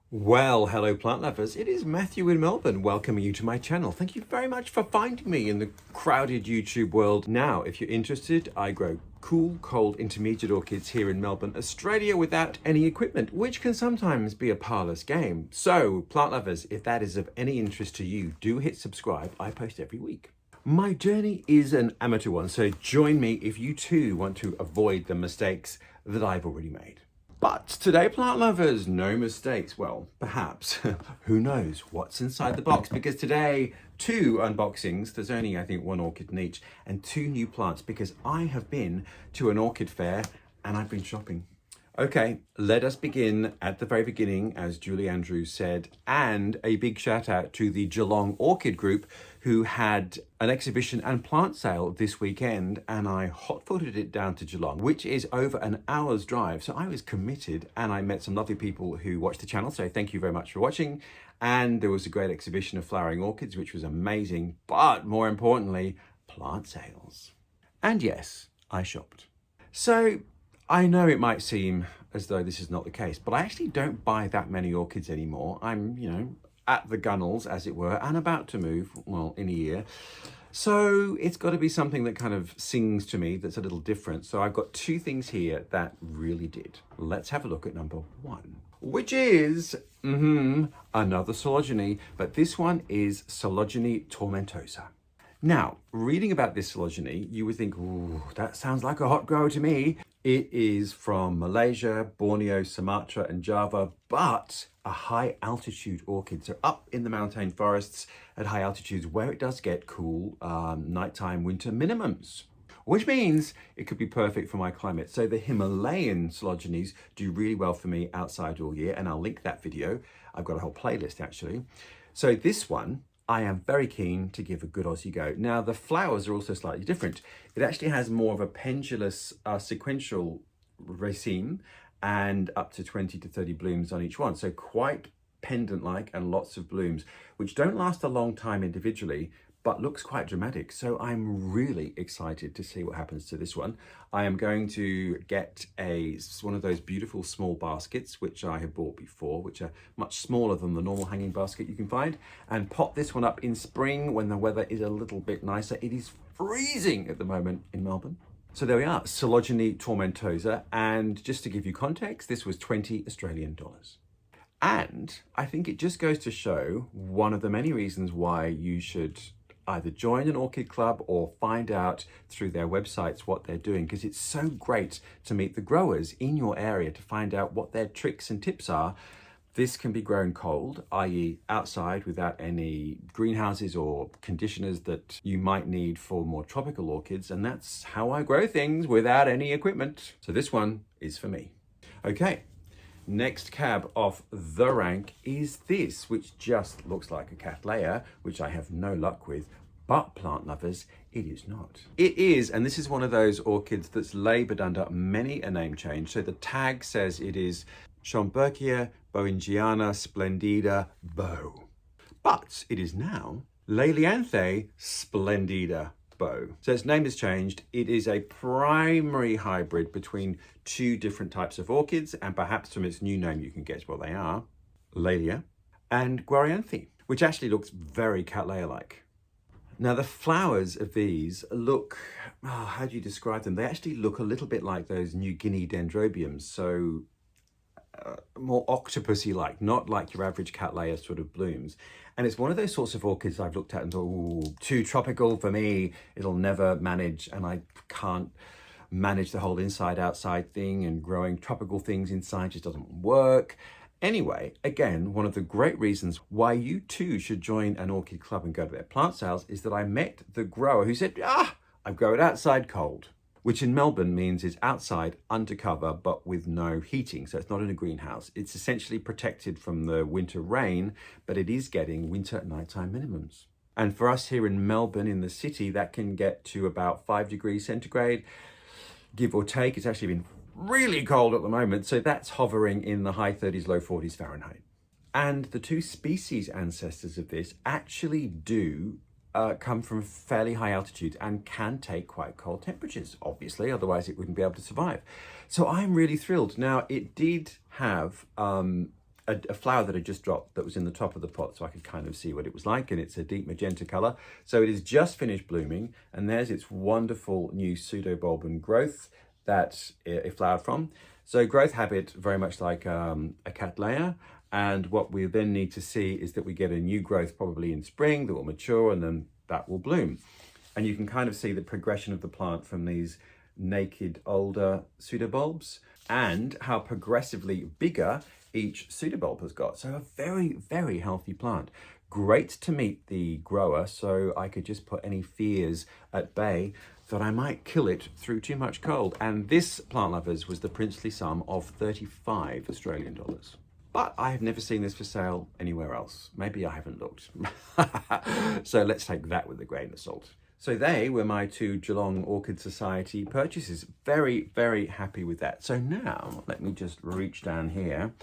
Well, hello plant lovers. It is Matthew in Melbourne welcoming you to my channel. Thank you very much for finding me in the crowded YouTube world. Now, if you're interested, I grow cool, cold, intermediate orchids here in Melbourne, Australia without any equipment, which can sometimes be a parlous game. So, plant lovers, if that is of any interest to you, do hit subscribe. I post every week. My journey is an amateur one, so join me if you too want to avoid the mistakes that I've already made. But today, plant lovers, no mistakes. Well, perhaps. Who knows what's inside the box? Because today, two unboxings. There's only, I think, one orchid in each, and two new plants because I have been to an orchid fair and I've been shopping. Okay, let us begin at the very beginning, as Julie Andrews said, and a big shout out to the Geelong Orchid Group who had an exhibition and plant sale this weekend, and I hot-footed it down to Geelong, which is over an hour's drive. So I was committed and I met some lovely people who watched the channel. So thank you very much for watching. And there was a great exhibition of flowering orchids, which was amazing, but more importantly, plant sales. And yes, I shopped. So I know it might seem as though this is not the case, but I actually don't buy that many orchids anymore. I'm, at the gunnels, as it were, and about to move, well, in a year. So it's got to be something that kind of sings to me that's a little different. So I've got two things here that really did. Let's have a look at number one, which is another Sylogeny, but this one is Sylogeny Tormentosa. Now, reading about this Sylogeny, you would think, ooh, that sounds like a hot grower to me. It is from Malaysia, Borneo, Sumatra and Java, but a high altitude orchid. So up in the montane forests at high altitudes where it does get cool nighttime winter minimums, which means it could be perfect for my climate. So the Himalayan Sylogenies do really well for me outside all year, and I'll link that video. I've got a whole playlist actually. So this one, I am very keen to give a good Aussie go. Now, the flowers are also slightly different. It actually has more of a pendulous sequential raceme and up to 20 to 30 blooms on each one. So quite pendant-like and lots of blooms, which don't last a long time individually, but looks quite dramatic. So I'm really excited to see what happens to this one. I am going to get one of those beautiful small baskets, which I have bought before, which are much smaller than the normal hanging basket you can find, and pot this one up in spring when the weather is a little bit nicer. It is freezing at the moment in Melbourne. So there we are, Sylogeny Tormentosa. And just to give you context, this was 20 Australian dollars. And I think it just goes to show one of the many reasons why you should either join an orchid club or find out through their websites what they're doing, because it's so great to meet the growers in your area to find out what their tricks and tips are. This can be grown cold, i.e. outside without any greenhouses or conditioners that you might need for more tropical orchids, and that's how I grow things without any equipment. So this one is for me. Okay. Next cab off the rank is this, which just looks like a Cattleya, which I have no luck with, but plant lovers, it is not. It is, and this is one of those orchids that's laboured under many a name change. So the tag says it is Schomburgkia, bowringiana, Splendida, bow. But it is now Laelianthe, Splendida, bow. So its name has changed. It is a primary hybrid between two different types of orchids, and perhaps from its new name you can guess what they are, Laelia and Laelianthe, which actually looks very Cattleya-like. Now the flowers of these look, how do you describe them? They actually look a little bit like those New Guinea dendrobiums, so more octopusy-like, not like your average Cattleya sort of blooms. And it's one of those sorts of orchids I've looked at and thought, ooh, too tropical for me. It'll never manage, and I can't manage the whole inside-outside thing, and growing tropical things inside just doesn't work. Anyway, again, one of the great reasons why you too should join an orchid club and go to their plant sales is that I met the grower who said, I grow it outside cold, which in Melbourne means it's outside undercover but with no heating. So it's not in a greenhouse. It's essentially protected from the winter rain, but it is getting winter nighttime minimums. And for us here in Melbourne, in the city, that can get to about 5 degrees centigrade, give or take. It's actually been really cold at the moment. So that's hovering in the high 30s, low 40s Fahrenheit. And the two species ancestors of this actually do come from fairly high altitudes and can take quite cold temperatures, obviously, otherwise it wouldn't be able to survive. So I'm really thrilled. Now, it did have a flower that had just dropped that was in the top of the pot, so I could kind of see what it was like, and it's a deep magenta color. So it is just finished blooming, and there's its wonderful new pseudobulbon growth that it flowered from. So growth habit, very much like a cattleya. And what we then need to see is that we get a new growth probably in spring that will mature, and then that will bloom. And you can kind of see the progression of the plant from these naked older pseudobulbs and how progressively bigger each pseudobulb has got. So a very, very healthy plant. Great to meet the grower, so I could just put any fears at bay that I might kill it through too much cold. And this, plant lovers, was the princely sum of 35 Australian dollars. But I have never seen this for sale anywhere else. Maybe I haven't looked. So let's take that with a grain of salt. So they were my 2 Geelong Orchid Society purchases. Very, very happy with that. So now let me just reach down here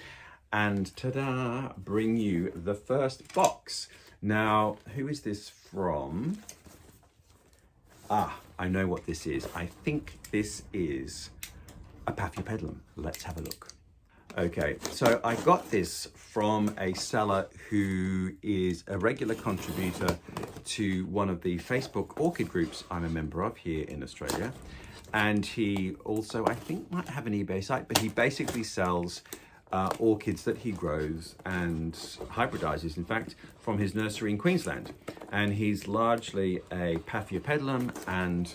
and ta-da, bring you the first box. Now, who is this from? Ah, I know what this is. I think this is a Paphiopedilum. Let's have a look. Okay, so I got this from a seller who is a regular contributor to one of the Facebook orchid groups I'm a member of here in Australia. And he also, I think, might have an eBay site, but he basically sells orchids that he grows and hybridizes, in fact, from his nursery in Queensland. And he's largely a Paphiopedilum and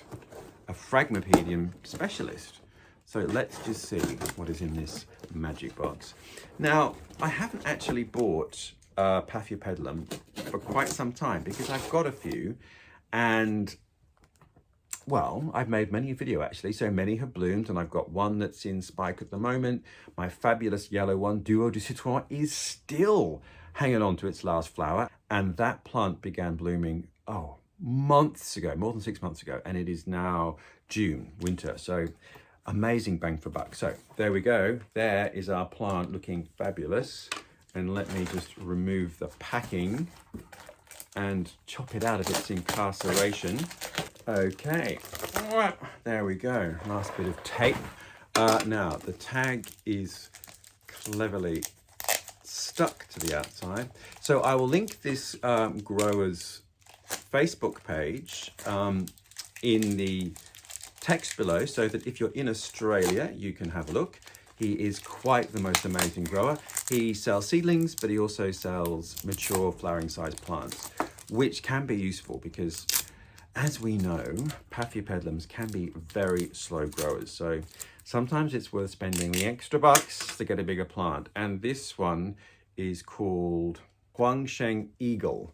a Phragmipedium specialist. So let's just see what is in this magic box. Now, I haven't actually bought Paphiopedilum for quite some time because I've got a few, and well, I've made many a video actually, so many have bloomed, and I've got one that's in spike at the moment. My fabulous yellow one, Duo du Citron, is still hanging on to its last flower, and that plant began blooming, months ago, more than 6 months ago, and it is now June, winter. So amazing bang for buck. So there we go. There is our plant looking fabulous. And let me just remove the packing and chop it out of its incarceration. Okay, there we go. Last bit of tape. Now the tag is cleverly stuck to the outside. So I will link this grower's Facebook page in the text below, so that if you're in Australia, you can have a look. He is quite the most amazing grower. He sells seedlings, but he also sells mature flowering sized plants, which can be useful because, as we know, Paphiopedilums can be very slow growers. So sometimes it's worth spending the extra bucks to get a bigger plant. And this one is called Sheng Eagle.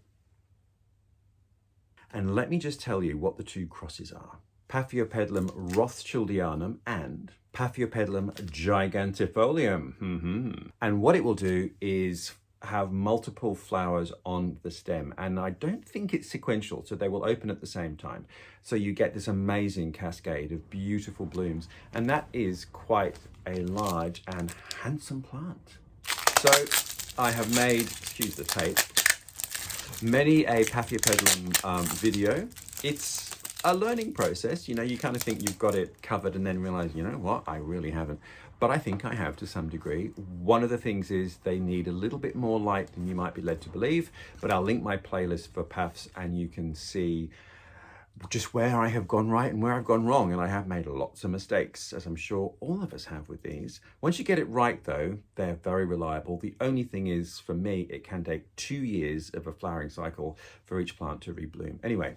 And let me just tell you what the two crosses are. Paphiopedilum rothschildianum and Paphiopedilum gigantifolium. And what it will do is have multiple flowers on the stem, and I don't think it's sequential, so they will open at the same time. So you get this amazing cascade of beautiful blooms, and that is quite a large and handsome plant. So I have made, excuse the tape, many a Paphiopedilum video. It's a learning process. You know, you kind of think you've got it covered and then realize, you know what, I really haven't. But I think I have to some degree. One of the things is they need a little bit more light than you might be led to believe, but I'll link my playlist for Paths and you can see just where I have gone right and where I've gone wrong. And I have made lots of mistakes, as I'm sure all of us have with these. Once you get it right though, they're very reliable. The only thing is, for me, it can take 2 years of a flowering cycle for each plant to rebloom. Anyway,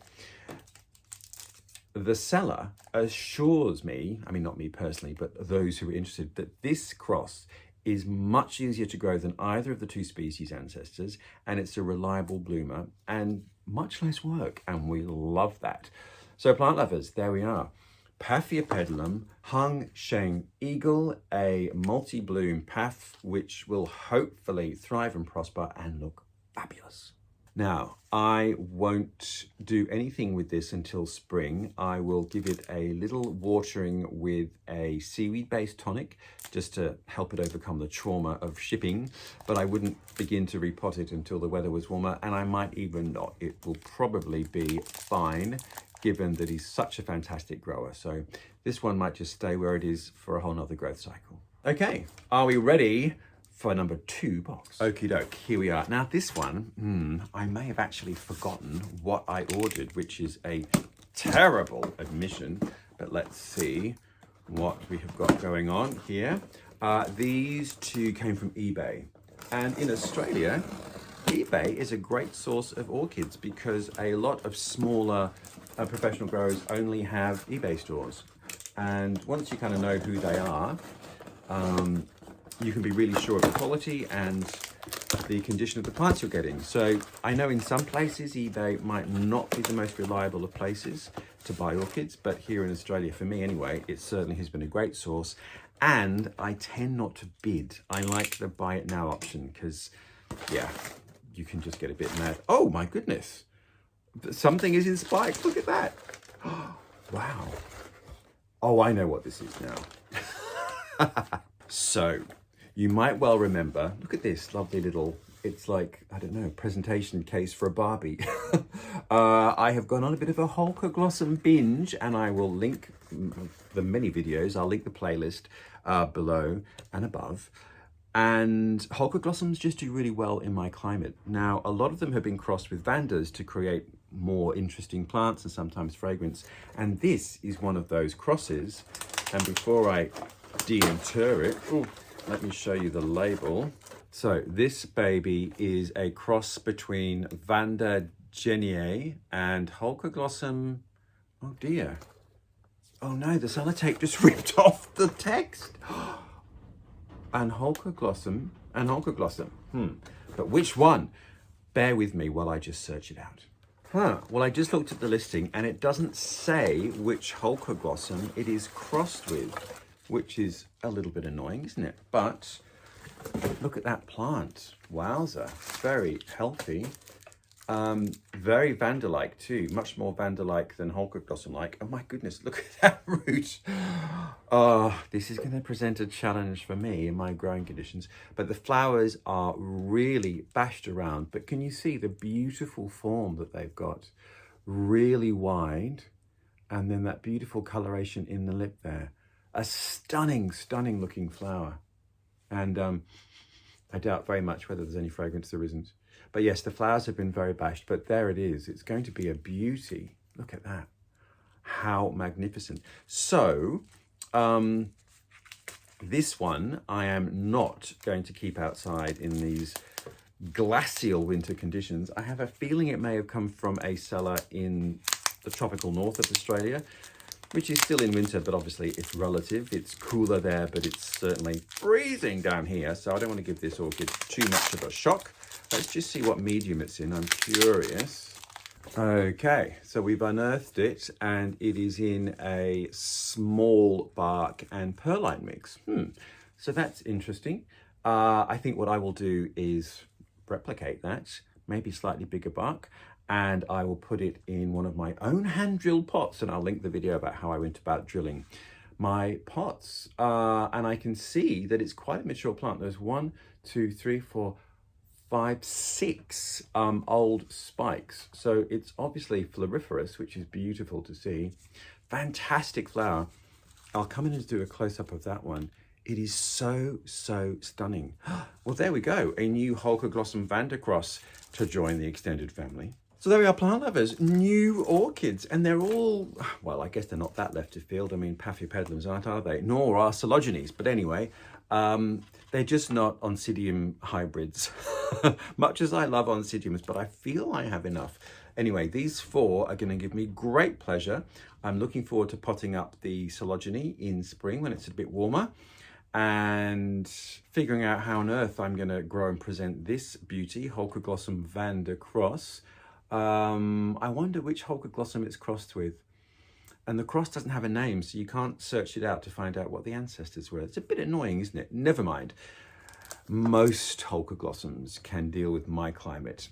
the seller assures me, I mean, not me personally, but those who are interested, that this cross is much easier to grow than either of the two species ancestors, and it's a reliable bloomer and much less work, and we love that. So plant lovers, there we are. Paphiopedilum hung Sheng Eagle, a multi-bloom path, which will hopefully thrive and prosper and look fabulous. Now, I won't do anything with this until spring. I will give it a little watering with a seaweed-based tonic just to help it overcome the trauma of shipping, but I wouldn't begin to repot it until the weather was warmer, and I might even not. It will probably be fine, given that he's such a fantastic grower. So this one might just stay where it is for a whole nother growth cycle. Okay, are we ready for number 2 box. Okey Doke, here we are. Now this one, I may have actually forgotten what I ordered, which is a terrible admission, but let's see what we have got going on here. These 2 came from eBay, and in Australia, eBay is a great source of orchids because a lot of smaller professional growers only have eBay stores. And once you kind of know who they are, you can be really sure of the quality and the condition of the plants you're getting. So I know in some places eBay might not be the most reliable of places to buy orchids, but here in Australia, for me anyway, it certainly has been a great source. And I tend not to bid. I like the buy it now option because, yeah, you can just get a bit mad. Oh my goodness, something is in spikes. Look at that. Wow. Oh, I know what this is now. So you might well remember, look at this lovely little, it's like, I don't know, presentation case for a Barbie. I have gone on a bit of a holcoglossum binge, and I will link the many videos. I'll link the playlist below and above. And holcoglossums just do really well in my climate. Now, a lot of them have been crossed with Vandas to create more interesting plants and sometimes fragrance. And this is one of those crosses. And before I de-inter it, let me show you the label. So this baby is a cross between Vanda, jennae and holcoglossum. Oh dear. Oh no, the sellotape just ripped off the text. And holcoglossum. But which one? Bear with me while I just search it out. Well, I just looked at the listing and it doesn't say which holcoglossum it is crossed with, which is a little bit annoying, isn't it? But look at that plant. Wowza, very healthy. Very Vanda-like too, much more Vanda-like than holcoglossum-like. Oh my goodness, look at that root. Oh, this is going to present a challenge for me in my growing conditions. But the flowers are really bashed around. But can you see the beautiful form that they've got? Really wide. And then that beautiful coloration in the lip there. A stunning, stunning looking flower. And I doubt very much whether there's any fragrance. There isn't. But yes, the flowers have been very bashed, but there it is. It's going to be a beauty. Look at that. How magnificent. So, this one I am not going to keep outside in these glacial winter conditions. I have a feeling it may have come from a cellar in the tropical north of Australia, which is still in winter, but obviously it's relative. It's cooler there, but it's certainly freezing down here. So I don't want to give this orchid too much of a shock. Let's just see what medium it's in. I'm curious. Okay, so we've unearthed it and it is in a small bark and perlite mix. So that's interesting. I think what I will do is replicate that, maybe slightly bigger bark, and I will put it in one of my own hand-drilled pots, and I'll link the video about how I went about drilling my pots. And I can see that it's quite a mature plant. There's 1, 2, 3, 4, 5, 6 old spikes. So it's obviously floriferous, which is beautiful to see. Fantastic flower. I'll come in and do a close-up of that one. It is so, so stunning. Well, there we go. A new holcoglossum Vanda cross to join the extended family. So there we are, plant lovers, new orchids, and they're all, well, I guess they're not that left of field. I mean, Paphiopedilums aren't, are they? Nor are Sylogenies, but anyway, they're just not Oncidium hybrids. Much as I love Oncidiums, but I feel I have enough. Anyway, these 4 are going to give me great pleasure. I'm looking forward to potting up the Sylogeny in spring when it's a bit warmer, and figuring out how on earth I'm going to grow and present this beauty, holcoglossum Vanda cross. I wonder which holcoglossum it's crossed with. And the cross doesn't have a name, so you can't search it out to find out what the ancestors were. It's a bit annoying, isn't it? Never mind. Most holcoglossums can deal with my climate.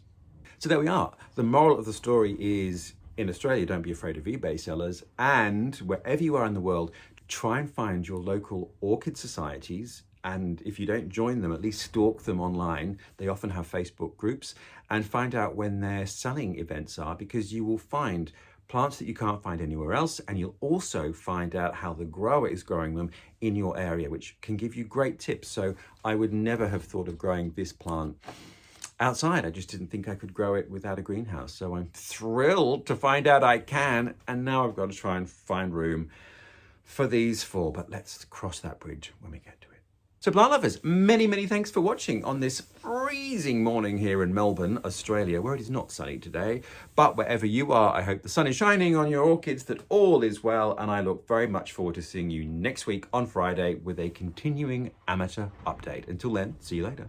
So there we are. The moral of the story is, in Australia, don't be afraid of eBay sellers. And wherever you are in the world, try and find your local orchid societies. And if you don't join them, at least stalk them online. They often have Facebook groups, and find out when their selling events are, because you will find plants that you can't find anywhere else, and you'll also find out how the grower is growing them in your area, which can give you great tips. So I would never have thought of growing this plant outside. I just didn't think I could grow it without a greenhouse. So I'm thrilled to find out I can, and now I've got to try and find room for these four, but let's cross that bridge when we get to it. So plant lovers, many, many thanks for watching on this freezing morning here in Melbourne, Australia, where it is not sunny today. But wherever you are, I hope the sun is shining on your orchids, that all is well, and I look very much forward to seeing you next week on Friday with a continuing amateur update. Until then, see you later.